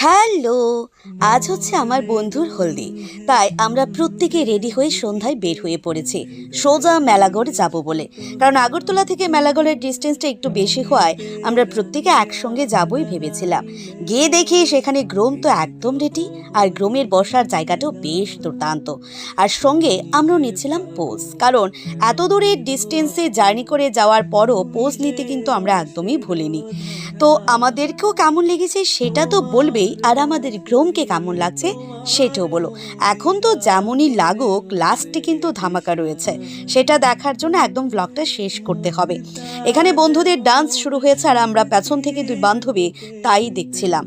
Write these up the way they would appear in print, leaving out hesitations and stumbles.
Hello, আজ হচ্ছে আমার বন্ধুর হলদি। তাই আমরা প্রত্যেকে রেডি হয়ে সন্ধ্যায় বের হয়ে পড়েছি সোজা মেলাগড় যাব বলে। কারণ আগরতলা থেকে মেলাগড়ের ডিস্টেন্সটা একটু বেশি হওয়ায় আমরা প্রত্যেকে একসঙ্গে যাবই ভেবেছিলাম। গিয়ে দেখি সেখানে গ্রোম তো একদম রেডি, আর গ্রোমের বসার জায়গাটাও বেশ দুর্দান্ত। আর সঙ্গে আমরাও নিচ্ছিলাম পোজ, কারণ এত দূরের ডিস্টেন্সে জার্নি করে যাওয়ার পরও পোজ নিতে কিন্তু আমরা একদমই ভুলিনি। তো আমাদেরকেও কেমন লেগেছে সেটা তো বলবেই, আর আমাদের গ্রোমকে কেমন লাগছে সেটাও বলো। এখন তো যেমনই লাগুক, লাস্টে কিন্তু ধামাকা রয়েছে, সেটা দেখার জন্য একদম ব্লগটা শেষ করতে হবে। এখানে বন্ধুদের ডান্স শুরু হয়েছে আর আমরা পেছন থেকে দুই বান্ধবী তাই দেখছিলাম।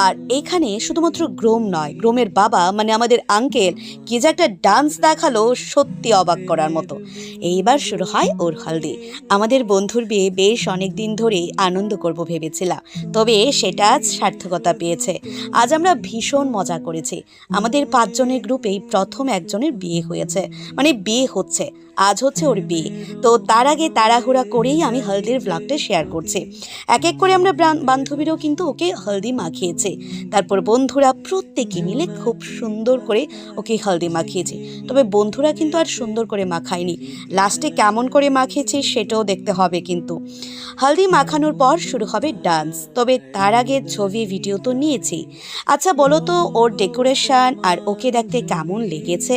আর এখানে শুধুমাত্র গ্রোম নয়, গ্রোমের বাবা মানে আমাদের আঙ্কেল কি যে একটা ডান্স দেখালো, সত্যি অবাক করার মতো। এইবার শুরু হয় ওর হলদি। আমাদের বন্ধুর বিয়ে বেশ অনেক দিন ধরেই আনন্দ করব ভেবেছিলাম, তবে সেটা আজ সার্থকতা পেয়েছে। আজ আমরা ভীষণ মজা করেছি। আমাদের 5 জনের গ্রুপেই প্রথম একজনের বিয়ে হয়েছে, মানে বিয়ে হচ্ছে, আজ হচ্ছে ওর বিয়ে। তো তার আগে তাড়াহুড়া করেই আমি হলদির ব্লগটা শেয়ার করছি। এক এক করে আমরা বান্ধবীরাও কিন্তু ওকে হলদি মাখিয়েছে। তারপর বন্ধুরা প্রত্যেকে মিলে খুব সুন্দর করে ওকে হলদি মাখিয়েছে। তবে বন্ধুরা কিন্তু আর সুন্দর করে মাখায়নি, লাস্টে কেমন করে মাখিয়েছে সেটাও দেখতে হবে। কিন্তু হলদি মাখানোর পর শুরু হবে ডান্স, তবে তার আগে ছবি ভিডিও তো নিয়েছি। আচ্ছা বলো তো, ওর ডেকোরেশন আর ওকে দেখতে কেমন লেগেছে?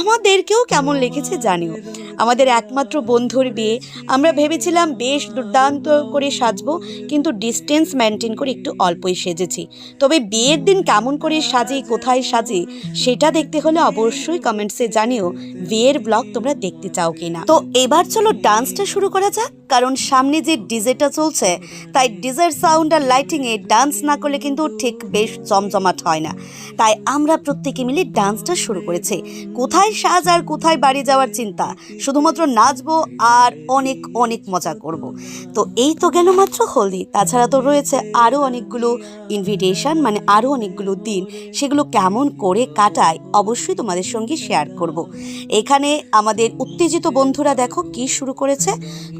আমাদেরকেও কেমন লেগেছে জানিও। আমাদের একমাত্র বন্ধুর বিয়ে, আমরা ভেবেছিলাম বেশ দুর্দান্ত করে সাজবো, কিন্তু ডিস্টেন্স মেনটেন করে একটু অল্পই সেজেছি। তবে বিয়ের দিন কেমন করে সাজি, কোথায় সাজি সেটা দেখতে হলে অবশ্যই কমেন্টসে জানিও বিয়ের ব্লগ তোমরা দেখতে চাও কিনা। তো এবার চলো ডান্সটা শুরু করা যাক, কারণ সামনে যে ডিজেটা চলছে, তাই ডিজের সাউন্ড আর লাইটিংয়ে ডান্স না করলে কিন্তু ঠিক বেশ জমজমাট হয় না। তাই আমরা প্রত্যেকে মিলে ডান্সটা শুরু করেছি। কোথায় সাজ আর কোথায় বাড়ি যাওয়ার চিন্তা, শুধুমাত্র নাচবো আর অনেক অনেক মজা করব। তো এই তো গেল মাত্র হলদি, তাছাড়া তো রয়েছে আরও অনেকগুলো ইনভিটেশন, মানে আরও অনেকগুলো দিন। সেগুলো কেমন করে কাটায় অবশ্যই তোমাদের সঙ্গে শেয়ার করব। এখানে আমাদের উত্তেজিত বন্ধুরা দেখো কি শুরু করেছে।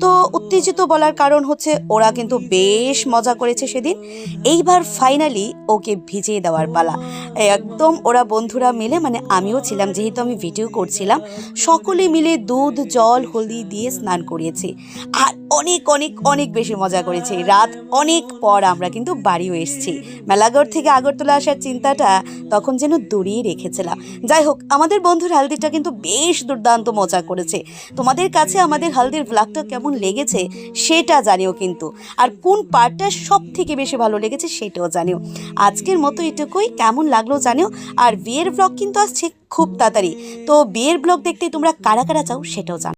তো উত্তেজিত বলার কারণ হচ্ছে ওরা কিন্তু বেশ মজা করেছে সেদিন। এইবার ফাইনালি ওকে ভিজিয়ে দেওয়ার পালা। একদম ওরা বন্ধুরা মিলে, মানে আমিও ছিলাম যেহেতু আমি ভিডিও করছিলাম, সকলে মিলে দুধ জল হলদি দিয়ে স্নান করিয়েছি আর অনেক অনেক অনেক বেশি মজা করেছি। রাত অনেক পর আমরা কিন্তু বাড়িও এসেছি। মেলাগড় থেকে আগরতলা আসার চিন্তাটা তখন যেন দূরেই রেখেছিলাম। যাই হোক, আমাদের বন্ধুর হালদিটা কিন্তু বেশ দুর্দান্ত মজা করেছে। তোমাদের কাছে আমাদের হালদির ব্লগটা কেমন লেগেছে সেটা জানিও কিন্তু, আর কোন পার্টটা সব থেকে বেশি ভালো লেগেছে সেটাও জানিও। আজকের মতো এটুকুই, কেমন লাগলো জানিও। আর বিয়ের ব্লগ কিন্তু আসছে খুব তাড়াতাড়ি, তো বিয়ের ব্লগ দেখতে তোমরা কারা কারা চাও সেটাও জানো।